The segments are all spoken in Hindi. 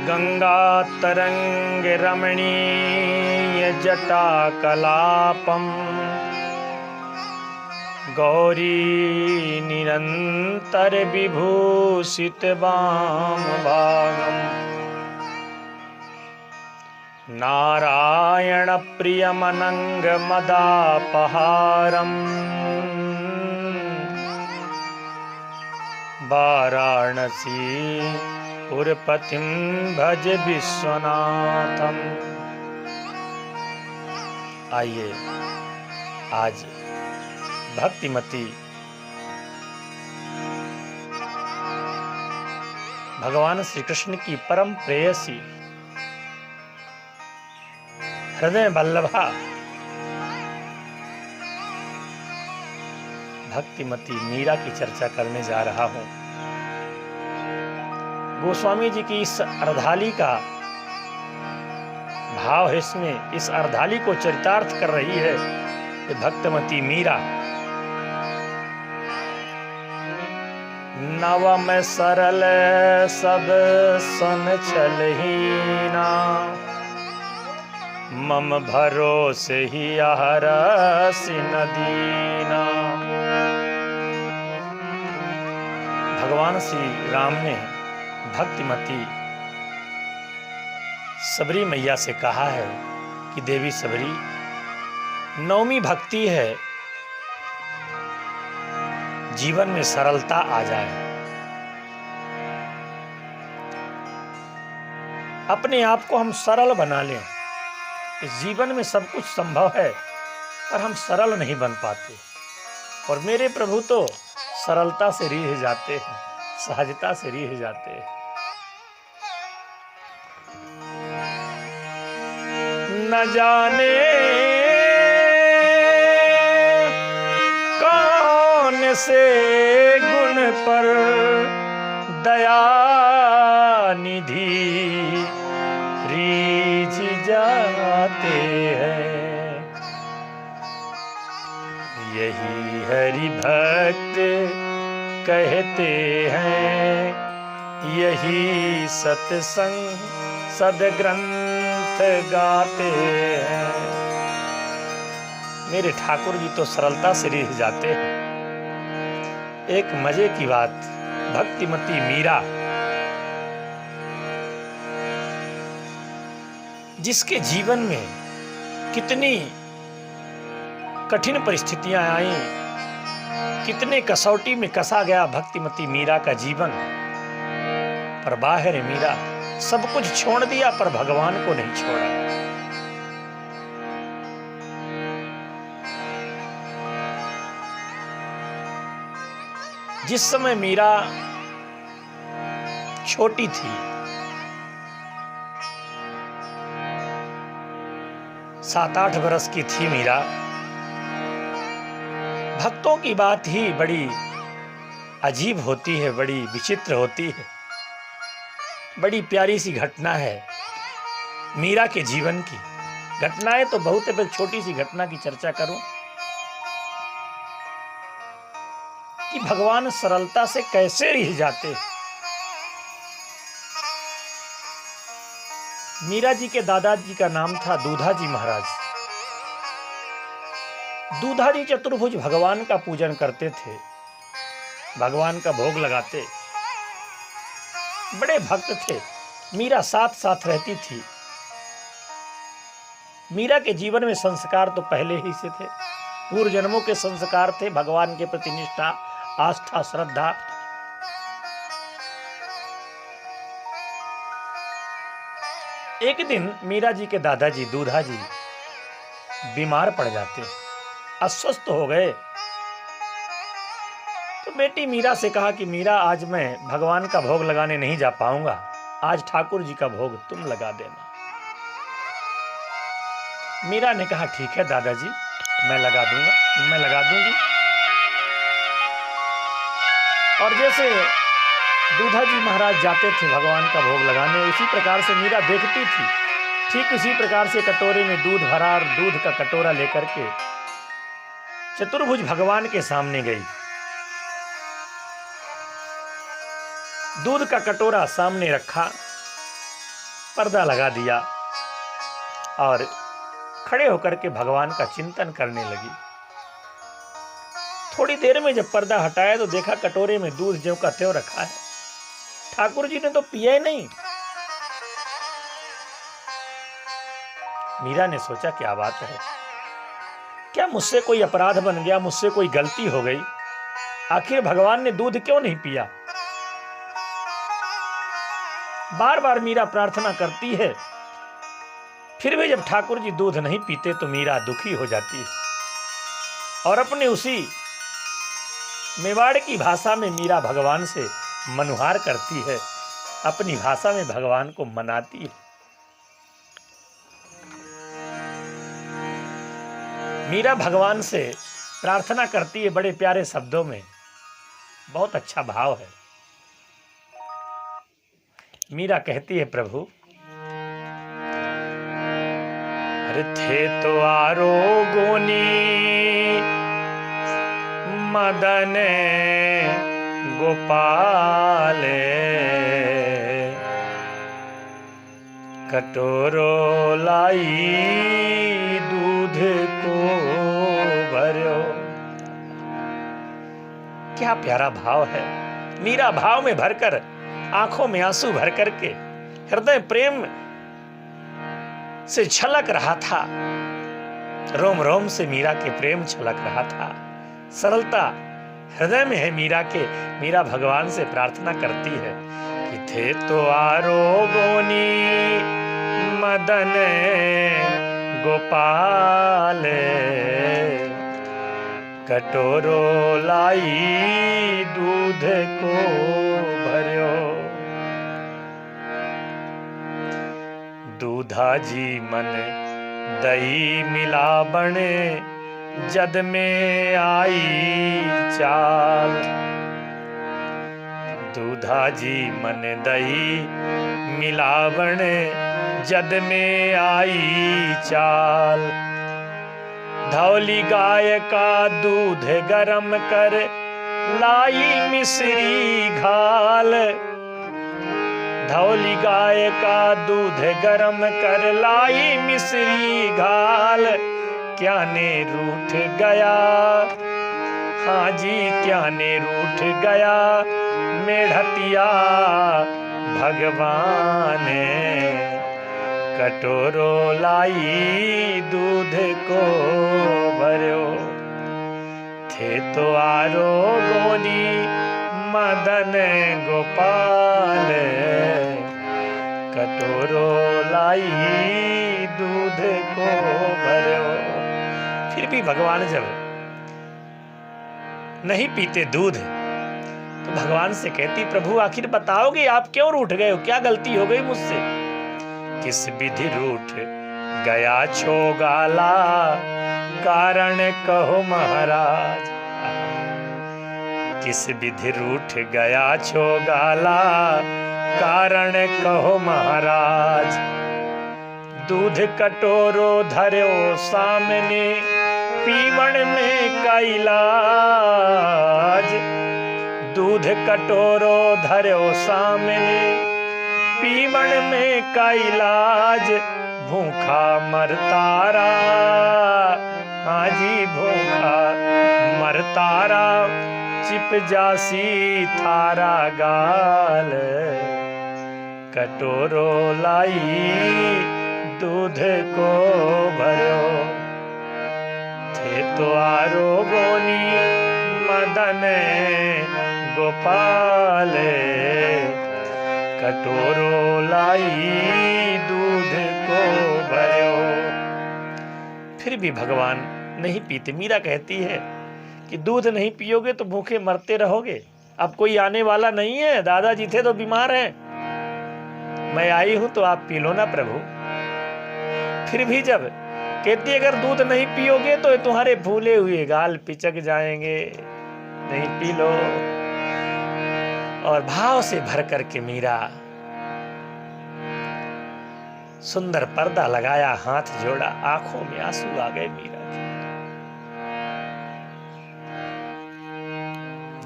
गंगा तरंग रमणीय जटाकलापम गौरी निरंतर विभूषित वाम भागम नारायण प्रियमनंग मदापहारम वाराणसी पुरपतिम भज विश्वनाथम। आइए आज भक्तिमती भगवान श्री कृष्ण की परम प्रेयसी हृदय वल्लभा भक्तिमती मीरा की चर्चा करने जा रहा हूं। गोस्वामी जी की इस अर्धाली का भाव है, इसमें इस अर्धाली को चरितार्थ कर रही है कि भक्तमती मीरा नवम सरल सब सन छलहीना मम भरोसे ही आहरसि नदीना। भगवान श्री राम ने भक्तिमती सबरी मैया से कहा है कि देवी सबरी, नवमी भक्ति है, जीवन में सरलता आ जाए, अपने आप को हम सरल बना लें। इस जीवन में सब कुछ संभव है पर हम सरल नहीं बन पाते, और मेरे प्रभु तो सरलता से रीझ जाते हैं, सहजता से रीझ जाते हैं। न जाने कौन से गुण पर दया निधि रीझ जाते हैं, यही हरि भक्त कहते हैं, यही सत्संग सदग्रंथ गाते हैं। मेरे ठाकुर जी तो सरलता से रीझ जाते हैं। एक मजे की बात, भक्तिमती मीरा जिसके जीवन में कितनी कठिन परिस्थितियां आई, कितने कसौटी में कसा गया भक्तिमती मीरा का जीवन, पर बाहर मीरा सब कुछ छोड़ दिया पर भगवान को नहीं छोड़ा। जिस समय मीरा छोटी थी, 7-8 वर्ष की थी मीरा, भक्तों की बात ही बड़ी अजीब होती है, बड़ी विचित्र होती है। बड़ी प्यारी सी घटना है मीरा के जीवन की। घटनाएं तो बहुत है, पर छोटी सी घटना की चर्चा करूं कि भगवान सरलता से कैसे रीझ जाते। मीरा जी के दादाजी का नाम था दूधाजी महाराज। दूधाजी चतुर्भुज भगवान का पूजन करते थे, भगवान का भोग लगाते, बड़े भक्त थे। मीरा साथ साथ रहती थी। मीरा के जीवन में संस्कार तो पहले ही से थे, पूर्व जन्मों के संस्कार थे, भगवान के प्रति निष्ठा, आस्था, श्रद्धा। एक दिन मीरा जी के दादाजी दूधाजी बीमार पड़ जाते, अस्वस्थ हो गए। तो बेटी मीरा से कहा कि मीरा, आज मैं भगवान का भोग लगाने नहीं जा पाऊंगा, आज ठाकुर जी का भोग तुम लगा देना। मीरा ने कहा ठीक है दादाजी, मैं लगा दूंगी। और जैसे दूधाजी महाराज जाते थे भगवान का भोग लगाने, उसी प्रकार से मीरा देखती थी। ठीक उसी प्रकार से कटोरे में दूध भरा और दूध का कटोरा लेकर के चतुर्भुज भगवान के सामने गई। दूध का कटोरा सामने रखा, पर्दा लगा दिया और खड़े होकर के भगवान का चिंतन करने लगी। थोड़ी देर में जब पर्दा हटाया तो देखा कटोरे में दूध ज्यों का त्यों रखा है। ठाकुर जी ने तो पिया ही नहीं। मीरा ने सोचा क्या बात है, क्या मुझसे कोई अपराध बन गया, मुझसे कोई गलती हो गई, आखिर भगवान ने दूध क्यों नहीं पिया। बार बार मीरा प्रार्थना करती है, फिर भी जब ठाकुर जी दूध नहीं पीते तो मीरा दुखी हो जाती है और अपने उसी मेवाड़ की भाषा में मीरा भगवान से मनुहार करती है, अपनी भाषा में भगवान को मनाती है। मीरा भगवान से प्रार्थना करती है बड़े प्यारे शब्दों में, बहुत अच्छा भाव है। मीरा कहती है, प्रभु अरे थे तो आरोगोनी मदन गोपाल, कटोरो लाई दूध को भरो। क्या प्यारा भाव है। मीरा भाव में भरकर, आंखों में आंसू भर करके, हृदय प्रेम से छलक रहा था, रोम रोम से मीरा के प्रेम छलक रहा था। सरलता हृदय में है मीरा के। मीरा भगवान से प्रार्थना करती है कि थे तो आरोगोनी मदन गोपाल, कटोरो लाई दूध को भर्यो। दूधा जी मन दही मिलावण, जद में आई चाल। दूधा जी मन दही मिलावण, जद में आई चाल। धौली गाय का दूध गरम कर, लाई मिश्री घाल। धौली गाय का दूध गरम कर, लाई मिश्री घाल। क्या ने रूठ गया, हाँ जी क्या ने रूठ गया, मेढ़तिया भगवान। कटोरो लाई दूध को भर्यो। थे तो आरोगोनी मदन गोपाल, कटोरो लाई दूध को भर्यो। फिर भी भगवान जब नहीं पीते दूध तो भगवान से कहती, प्रभु आखिर बताओगे आप क्यों रूठ गए हो, क्या गलती हो गई मुझसे। किस विधि रूठ गया छोगाला, कारण कहो महाराज। किस विधि रूठ गया छोगाला, कारण कहो महाराज। दूध कटोरो धर्यो सामने, पीवण में का इलाज। दूध कटोरो धर्यो सामने, पीवण में का इलाज। भूखा मरतारा, हाँ जी भूखा मरतारा, चिप जासी थारा गाल। कटोरो लाई दूध को भरो। थे तो आरोगोनी मदन गोपाल, कटोरो लाई दूध को भरो। फिर भी भगवान नहीं पीते। मीरा कहती है कि दूध नहीं पियोगे तो भूखे मरते रहोगे। अब कोई आने वाला नहीं है, दादाजी थे तो बीमार हैं, मैं आई हूं तो आप पी लो ना प्रभु। फिर भी जब कहती अगर दूध नहीं पियोगे तो तुम्हारे फूले हुए गाल पिचक जाएंगे, नहीं पी लो। और भाव से भर करके मीरा सुंदर पर्दा लगाया, हाथ जोड़ा, आंखों में आंसू आ गए मीरा के।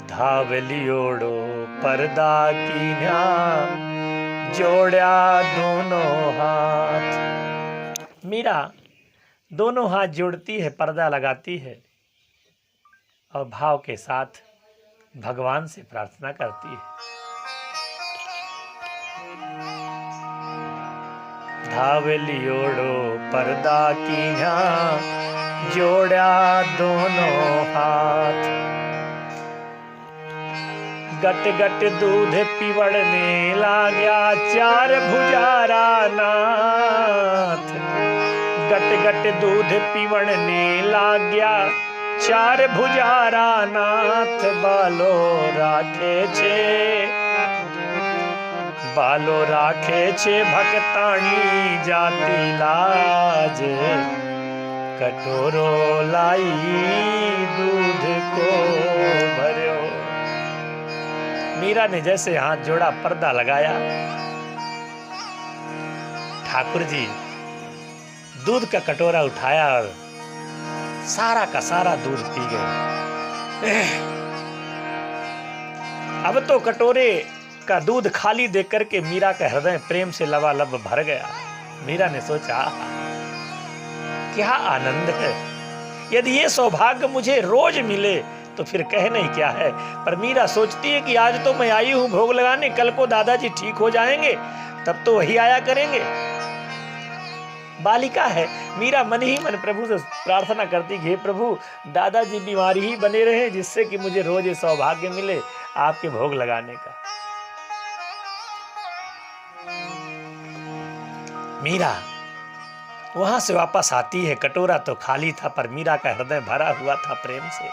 धावलियोड़ो पर्दा कीन्या, जोड़ा दोनों हाथ। मीरा दोनों हाथ जोड़ती है, पर्दा लगाती है और भाव के साथ भगवान से प्रार्थना करती है। धावलियोड़ो पर्दा कीन्हा, जोड़ा दोनों हाथ। गट गट दूध पिवड़ने लाग्या, चार भुजारा नाथ। गट गट दूध पिवड़ने लाग्या, चार भुजारा नाथ। बालो राखे छे भक्ताणी जाति लाज। कटोरो लाई दूध को भर्यो। मीरा ने जैसे हाथ जोड़ा, पर्दा लगाया, ठाकुर जी दूध का कटोरा उठाया और सारा का सारा दूध पी गए। अब तो कटोरे का दूध खाली देख करके मीरा का हृदय प्रेम से लबालब भर गया। मीरा ने सोचा, क्या आनंद है, यदि ये सौभाग्य मुझे रोज मिले तो फिर कहना ही क्या है। पर मीरा सोचती है कि आज तो मैं आई हूं भोग लगाने, कल को दादाजी ठीक हो जाएंगे, तब तो वही आया करेंगे। बालिका है, मीरा मन ही मन प्रभु से प्रार्थना करती, हे प्रभु दादाजी बीमारी ही बने रहे, जिससे कि मुझे रोज ये सौभाग्य मिले आपके भोग लगाने का। मीरा वहां से वापस आती है, कटोरा तो खाली था पर मीरा का हृदय भरा हुआ था प्रेम से।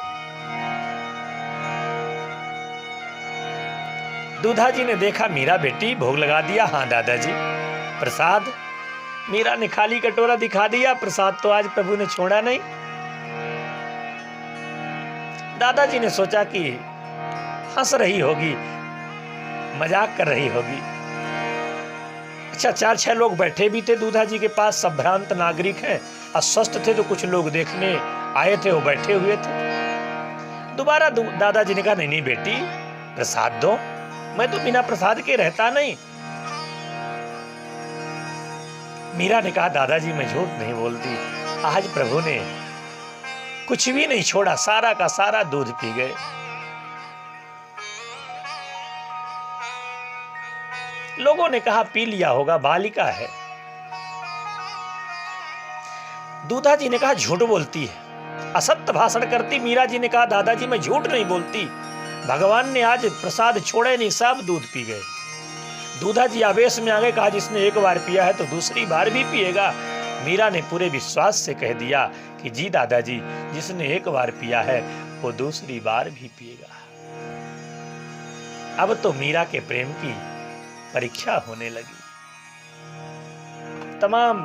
दूधा जी ने देखा, मीरा बेटी भोग लगा दिया। हाँ दादाजी। प्रसाद? मीरा ने खाली कटोरा दिखा दिया, प्रसाद तो आज प्रभु ने छोड़ा नहीं। दादाजी ने सोचा कि हंस रही होगी, मजाक कर रही होगी। अच्छा, 4-6 लोग बैठे भी थे दूधा जी के पास, सब भ्रांत नागरिक हैं, अस्वस्थ थे, तो कुछ लोग देखने आए थे, वो बैठे हुए थे। दोबारा दादाजी ने कहा, नहीं नहीं बेटी प्रसाद दो, मैं तो बिना प्रसाद के रहता नहीं। मीरा ने कहा, दादाजी मैं झूठ नहीं बोलती, आज प्रभु ने कुछ भी नहीं छोड़ा, सारा का सारा दूध पी गए। लोगों ने कहा पी लिया होगा, बालिका है। दूधा जी ने कहा झूठ बोलती है, असत्य भाषण करती। मीरा जी ने कहा, दादाजी मैं झूठ नहीं बोलती, भगवान ने आज प्रसाद छोड़े नहीं, सब दूध पी गए। दूधा जी आवेश में आ गए, कहा जिसने एक बार पिया है तो दूसरी बार भी पिएगा। मीरा ने पूरे विश्वास से कह दिया कि जी दादाजी, जिसने एक बार पिया है वो दूसरी बार भी पिएगा। अब तो मीरा के प्रेम की परीक्षा होने लगी। तमाम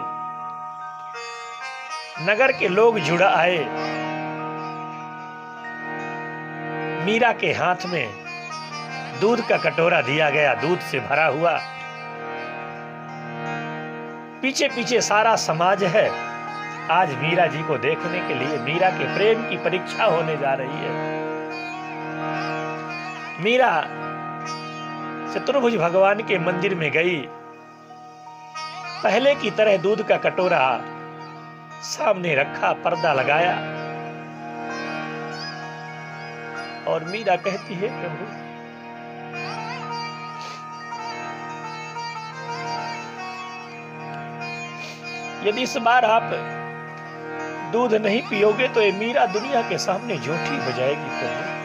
नगर के लोग जुड़ आए। मीरा के हाथ में दूध का कटोरा दिया गया, दूध से भरा हुआ। पीछे पीछे सारा समाज है। आज मीरा जी को देखने के लिए मीरा के प्रेम की परीक्षा होने जा रही है। मीरा चतुर्भुज भगवान के मंदिर में गई, पहले की तरह दूध का कटोरा सामने रखा, पर्दा लगाया और मीरा कहती है, प्रभु यदि इस बार आप दूध नहीं पियोगे तो ये मीरा दुनिया के सामने झूठी हो जाएगी। प्रभु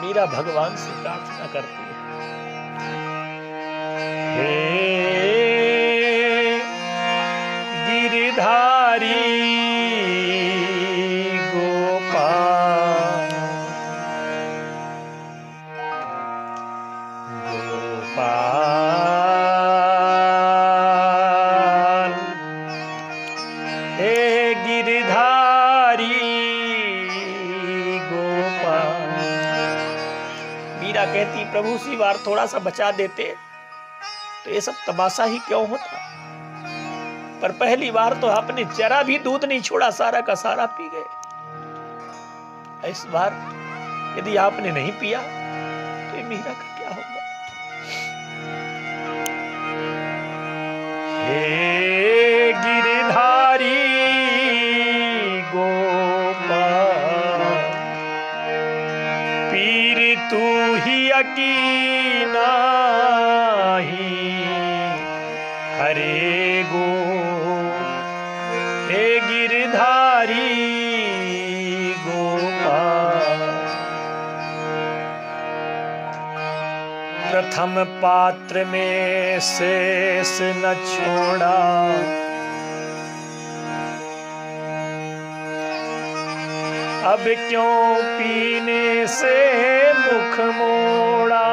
मीरा भगवान से प्रार्थना करती है, हे गिरधारी गोपाल, गोपाल, हे गिरधारी गोपाल। मीरा कहती, प्रभु सी बार थोड़ा सा बचा देते तो ये सब तमाशा ही क्यों होता। पर पहली बार तो आपने जरा भी दूध नहीं छोड़ा, सारा का सारा पी गए। इस बार यदि आपने नहीं पिया तो ये मीरा का क्या होगा? हे गिरधारी गोपाल, पीर तू ही अकीना ही हरे गो। हे गिरधारी गोपाल, प्रथम पात्र में शेष न छोड़ा, अब क्यों पीने से मुख मोड़ा।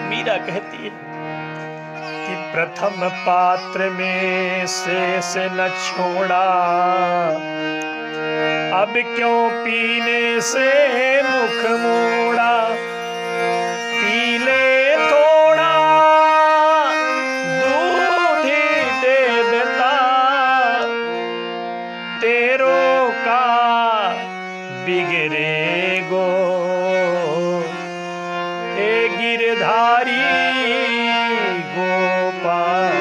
मीरा कहती है कि प्रथम पात्र में शेष न छोड़ा, अब क्यों पीने से मुख मोड़ा। पी ले थोड़ा दूध दे देता, तेरो का बिगड़े गो। हे गिरधारी गोपाल,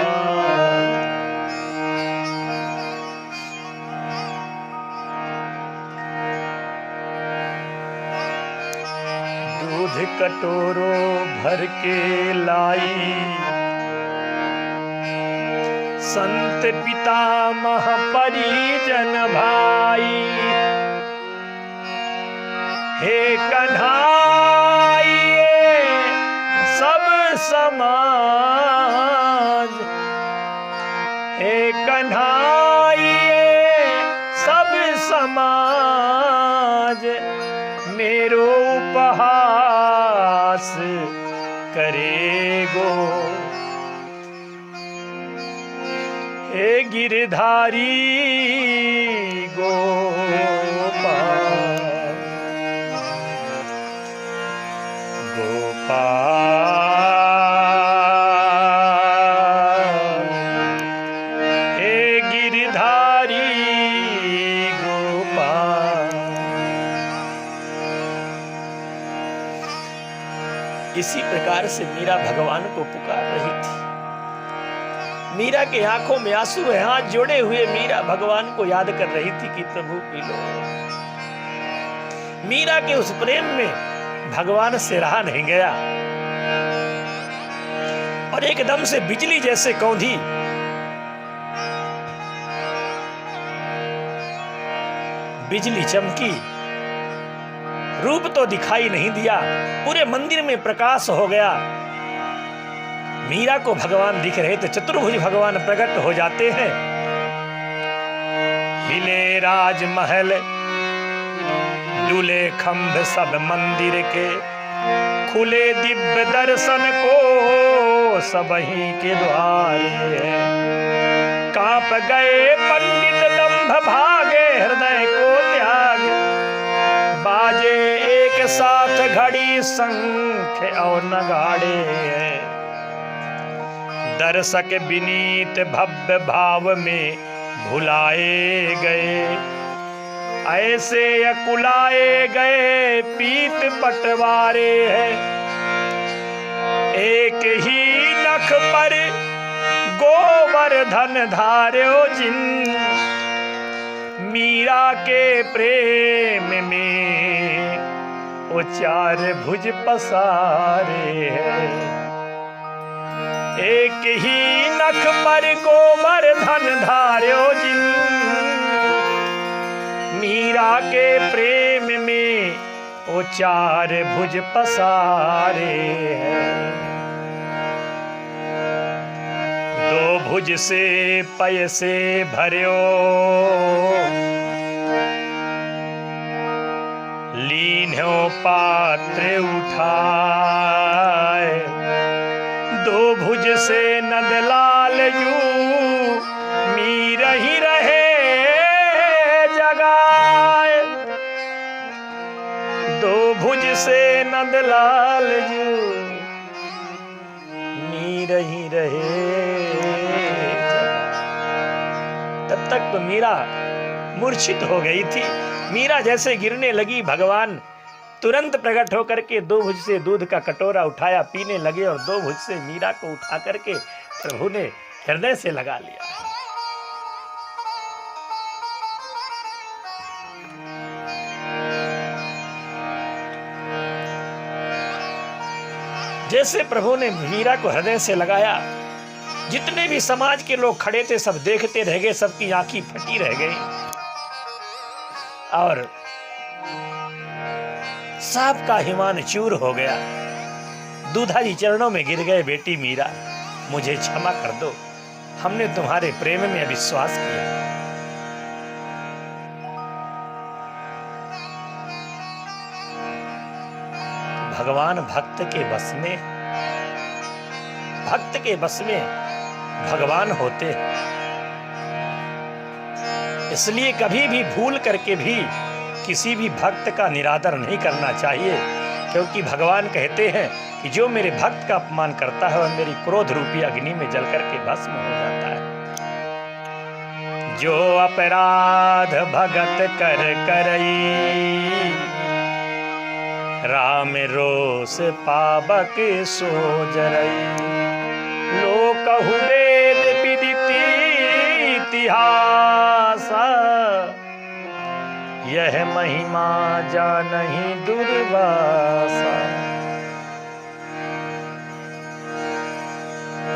दूध कटोरों भर के लाई, संत पितामह परिजन भाई। हे कन्हाई सब समाज, हे कन्हाई सब समाज, मेरो उपहास करेगो। हे गिरधारी गोपाल, गोपाल, हे गिरधारी गोपाल। इसी प्रकार से मीरा भगवान को पुकार रही थी। मीरा के आंखों में आंसू है, हाथ जोड़े हुए मीरा भगवान को याद कर रही थी कि प्रभु पी लो। मीरा के उस प्रेम में भगवान से रहा नहीं गया और एकदम से बिजली जैसे कौंधी बिजली चमकी। रूप तो दिखाई नहीं दिया, पूरे मंदिर में प्रकाश हो गया। मीरा को भगवान दिख रहे थे, चतुर्भुज भगवान प्रकट हो जाते हैं। हिले राजमहल, डुले खंभ सब मंदिर के, खुले दिव्य दर्शन को सबही के द्वार। कांप गए पंडित दंभ भागे, हृदय को त्याग। बाजे एक साथ घड़ी शंख और नगाड़े, दर्शक विनीत भव्य भाव में भुलाए गए। ऐसे अकुलाए गए पीत पटवारे हैं। एक ही नख पर गोवर्धन धार्यो जिन, मीरा के प्रेम में वो चार भुज पसारे हैं। एक ही नख पर गोवर्धन धार्यो जिन, मीरा के प्रेम में वो चार भुज पसारे हैं। दो भुज से पय से भर्यो, लीन्यो पात्र उठाए। दो भुज से नंदलाल यूं मीरा ही रहे जगाए। दो भुज से नंदलाल यूं मीरा ही रहे। तब तक तो मीरा मूर्छित हो गई थी। मीरा जैसे गिरने लगी, भगवान तुरंत प्रकट होकर के 2 भुज से दूध का कटोरा उठाया, पीने लगे और 2 भुज से मीरा को उठा करके प्रभु ने हृदय से लगा लिया। जैसे प्रभु ने मीरा को हृदय से लगाया, जितने भी समाज के लोग खड़े थे सब देखते रह गए, सबकी आंखें फटी रह गई और सबका ईमान चूर हो गया। दूधा जी चरणों में गिर गए, बेटी मीरा मुझे क्षमा कर दो, हमने तुम्हारे प्रेम में अविश्वास किया। भगवान भक्त के बस में, भक्त के बस में भगवान होते हैं। इसलिए कभी भी भूल करके भी किसी भी भक्त का निरादर नहीं करना चाहिए, क्योंकि भगवान कहते हैं कि जो मेरे भक्त का अपमान करता है वह मेरी क्रोध रूपी अग्नि में जल करके भस्म हो जाता है। जो अपराध भगत कर करई, राम रोष पावक सो जरई। लोकहु वेद विदित इतिहास, यह महिमा जानहि दुर्वासा।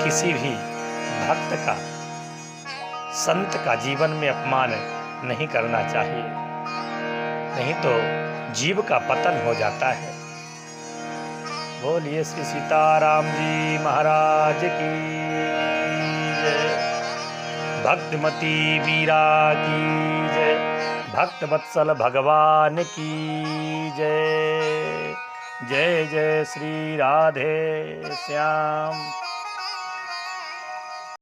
किसी भी भक्त का, संत का जीवन में अपमान नहीं करना चाहिए, नहीं तो जीव का पतन हो जाता है। बोलिए श्री सीताराम जी महाराज की जय। भक्तिमती मीरा की जय। भक्त वत्सल भगवान की जय। जय जय श्री राधे श्याम।